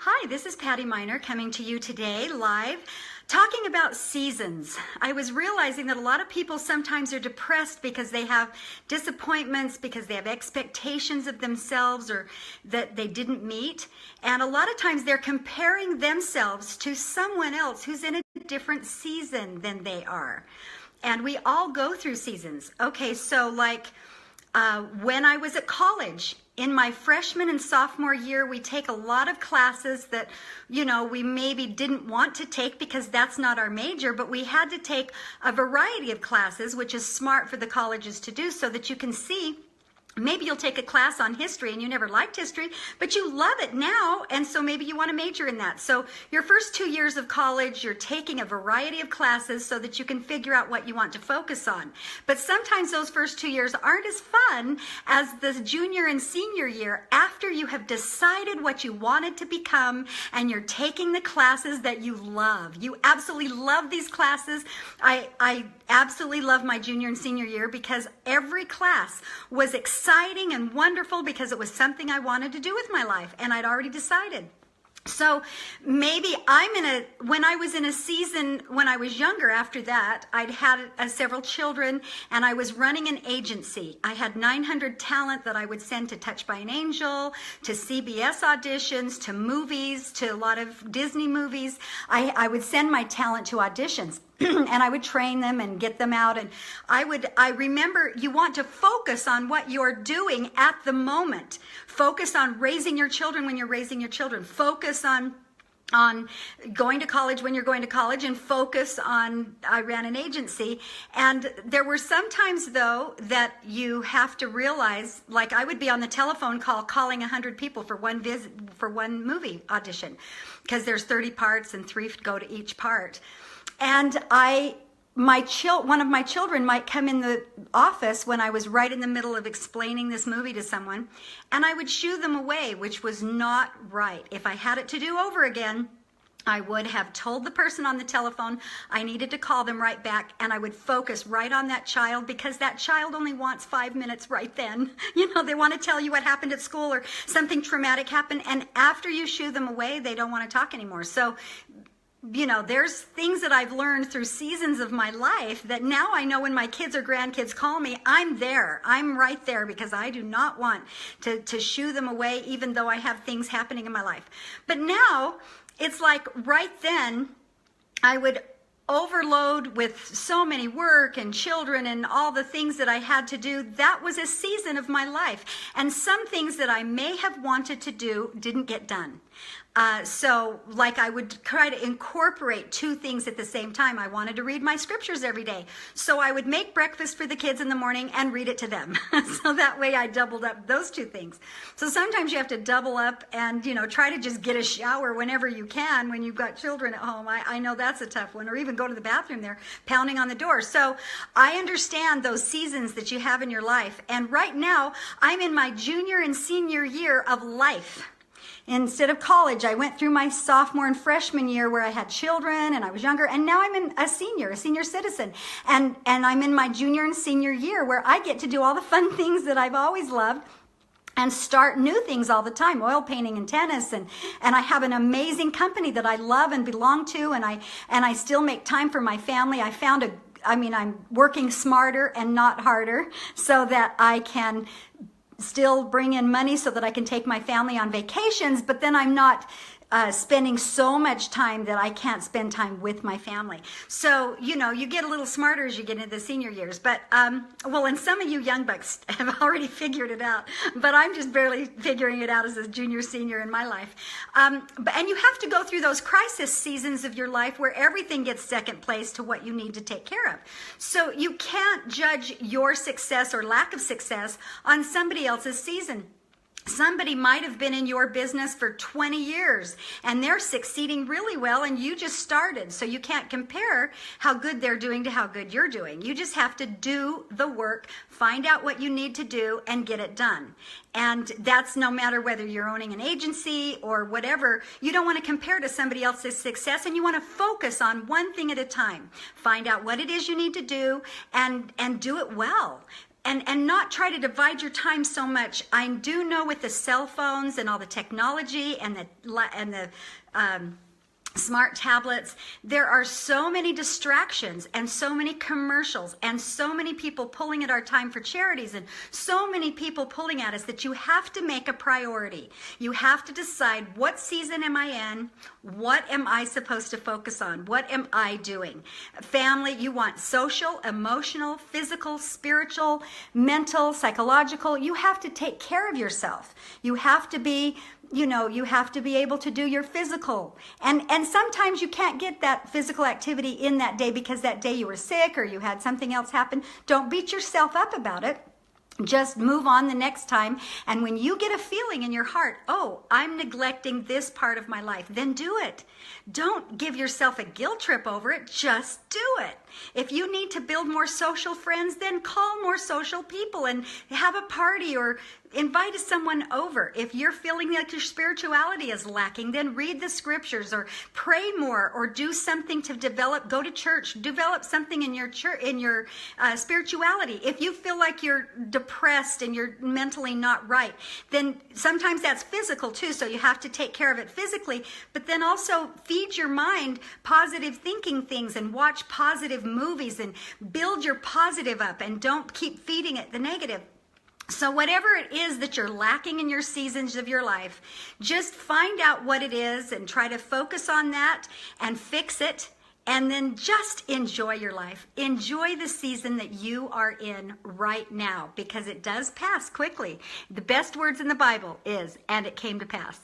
Hi, this is Patti Miner coming to you today live, talking about seasons. I was realizing that a lot of people sometimes are depressed because they have disappointments, because they have expectations of themselves or that they didn't meet. And a lot of times they're comparing themselves to someone else who's in a different season than they are. And we all go through seasons. Okay, so when I was at college, in my freshman and sophomore year, we take a lot of classes that, we maybe didn't want to take because that's not our major, but we had to take a variety of classes, which is smart for the colleges to do so that you can see. Maybe you'll take a class on history and you never liked history, but you love it now, and so maybe you want to major in that. So your first 2 years of college, you're taking a variety of classes so that you can figure out what you want to focus on. But sometimes those first 2 years aren't as fun as the junior and senior year after you have decided what you wanted to become and you're taking the classes that you love. You absolutely love these classes. I absolutely love my junior and senior year because every class was exciting and wonderful because it was something I wanted to do with my life and I'd already decided. So maybe when I was in a season when I was younger after that, I'd had several children and I was running an agency. I had 900 talent that I would send to Touched by an Angel, to CBS auditions, to movies, to a lot of Disney movies. I would send my talent to auditions. And I would train them and get them out. And I remember you want to focus on what you're doing at the moment. Focus on raising your children when you're raising your children. Focus on going to college when you're going to college, and focus on, I ran an agency. And there were some times though that you have to realize, like I would be on the telephone call calling 100 people for one visit, for one movie audition, because there's 30 parts and 3 go to each part. And one of my children might come in the office when I was right in the middle of explaining this movie to someone, and I would shoo them away, which was not right. If I had it to do over again, I would have told the person on the telephone I needed to call them right back, and I would focus right on that child, because that child only wants 5 minutes right then. They want to tell you what happened at school or something traumatic happened, and after you shoo them away, they don't want to talk anymore. So there's things that I've learned through seasons of my life that now I know when my kids or grandkids call me, I'm there. I'm right there, because I do not want to shoo them away, even though I have things happening in my life. But now it's like right then I would overload with so many work and children and all the things that I had to do. That was a season of my life. And some things that I may have wanted to do didn't get done. So I would try to incorporate 2 things at the same time. I wanted to read my scriptures every day. So I would make breakfast for the kids in the morning and read it to them. So that way I doubled up those 2 things. So sometimes you have to double up and, try to just get a shower whenever you can when you've got children at home. I know that's a tough one. Or even go to the bathroom, they're pounding on the door. So I understand those seasons that you have in your life. And right now I'm in my junior and senior year of life. Instead of college, I went through my sophomore and freshman year where I had children and I was younger, and now I'm a senior citizen. And I'm in my junior and senior year where I get to do all the fun things that I've always loved and start new things all the time, oil painting and tennis. And I have an amazing company that I love and belong to, and I still make time for my family. I'm working smarter and not harder so that I can still bring in money so that I can take my family on vacations, but then I'm not spending so much time that I can't spend time with my family. So, you get a little smarter as you get into the senior years. But, and some of you young bucks have already figured it out, but I'm just barely figuring it out as a junior, senior in my life. And you have to go through those crisis seasons of your life where everything gets second place to what you need to take care of. So you can't judge your success or lack of success on somebody else's season. Somebody might have been in your business for 20 years and they're succeeding really well and you just started. So you can't compare how good they're doing to how good you're doing. You just have to do the work, find out what you need to do and get it done. And that's no matter whether you're owning an agency or whatever. You don't want to compare to somebody else's success, and you want to focus on one thing at a time. Find out what it is you need to do and do it well. and not try to divide your time so much. I do know with the cell phones and all the technology and the smart tablets, there are so many distractions and so many commercials and so many people pulling at our time for charities and so many people pulling at us that you have to make a priority. You have to decide, what season am I in? What am I supposed to focus on? What am I doing? Family, you want social, emotional, physical, spiritual, mental, psychological. You have to take care of yourself. You have to be you have to be able to do your physical. And sometimes you can't get that physical activity in that day because that day you were sick or you had something else happen. Don't beat yourself up about it. Just move on the next time. And when you get a feeling in your heart, oh, I'm neglecting this part of my life, then do it. Don't give yourself a guilt trip over it. Just do it. If you need to build more social friends, then call more social people and have a party or invite someone over. If you're feeling like your spirituality is lacking, then read the scriptures or pray more or do something to go to church, develop something in your church, in your spirituality. If you feel like you're depressed and you're mentally not right, then sometimes that's physical too. So you have to take care of it physically, but then also feed your mind positive thinking things and watch positive movies and build your positive up and don't keep feeding it the negative. So whatever it is that you're lacking in your seasons of your life, just find out what it is and try to focus on that and fix it. And then just enjoy your life. Enjoy the season that you are in right now, because it does pass quickly. The best words in the Bible is, and it came to pass.